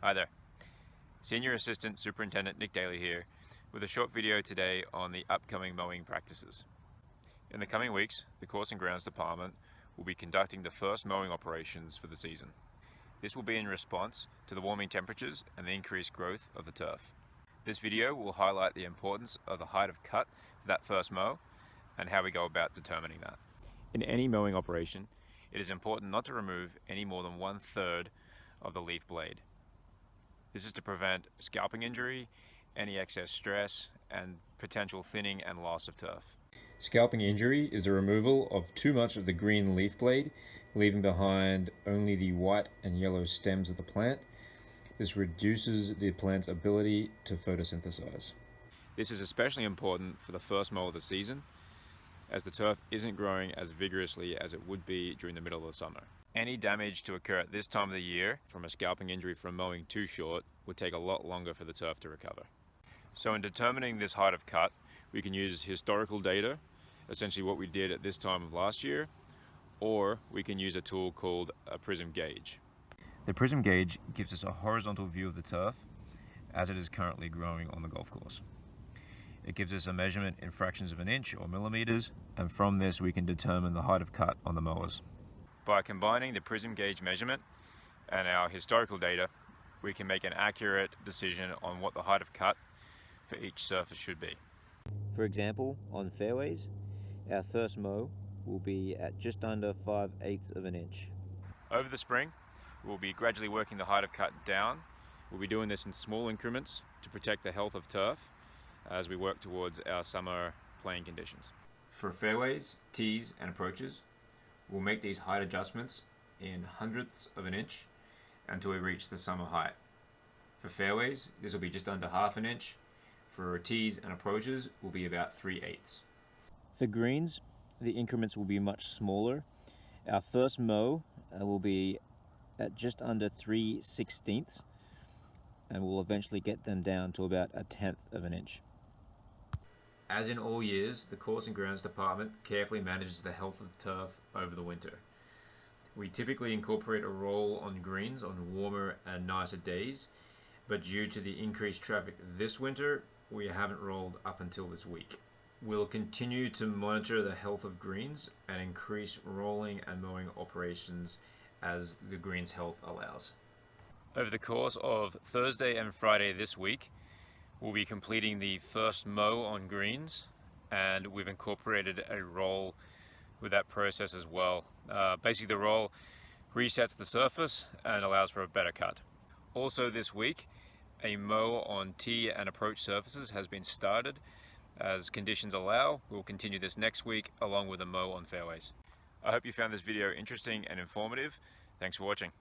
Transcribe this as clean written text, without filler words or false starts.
Hi there. Senior Assistant Superintendent Nick Daly here with a short video today on the upcoming mowing practices. In the coming weeks, the Course and Grounds Department will be conducting the first mowing operations for the season. This will be in response to the warming temperatures and the increased growth of the turf. This video will highlight the importance of the height of cut for that first mow and how we go about determining that. In any mowing operation, it is important not to remove any more than 1/3 of the leaf blade. This is to prevent scalping injury, any excess stress, and potential thinning and loss of turf. Scalping injury is the removal of too much of the green leaf blade, leaving behind only the white and yellow stems of the plant. This reduces the plant's ability to photosynthesize. This is especially important for the first mow of the season, as the turf isn't growing as vigorously as it would be during the middle of the summer. Any damage to occur at this time of the year from a scalping injury from mowing too short would take a lot longer for the turf to recover. So in determining this height of cut, we can use historical data, essentially what we did at this time of last year, or we can use a tool called a prism gauge. The prism gauge gives us a horizontal view of the turf as it is currently growing on the golf course. It gives us a measurement in fractions of an inch or millimeters, and from this we can determine the height of cut on the mowers. By combining the prism gauge measurement and our historical data, we can make an accurate decision on what the height of cut for each surface should be. For example, on fairways, our first mow will be at just under 5/8 of an inch. Over the spring, we'll be gradually working the height of cut down. We'll be doing this in small increments to protect the health of turf as we work towards our summer playing conditions. For fairways, tees, and approaches, we'll make these height adjustments in hundredths of an inch until we reach the summer height. For fairways, this will be just under 1/2 an inch. For tees and approaches, will be about 3/8. For greens, the increments will be much smaller. Our first mow will be at just under 3/16, and we'll eventually get them down to about 1/10 of an inch. As in all years, the Course and Grounds Department carefully manages the health of turf over the winter. We typically incorporate a roll on greens on warmer and nicer days, but due to the increased traffic this winter, we haven't rolled up until this week. We'll continue to monitor the health of greens and increase rolling and mowing operations as the greens health allows. Over the course of Thursday and Friday this week, we'll be completing the first mow on greens, and we've incorporated a roll with that process as well. Basically the roll resets the surface and allows for a better cut. Also this week, a mow on tee and approach surfaces has been started. As conditions allow, we'll continue this next week along with a mow on fairways. I hope you found this video interesting and informative. Thanks for watching.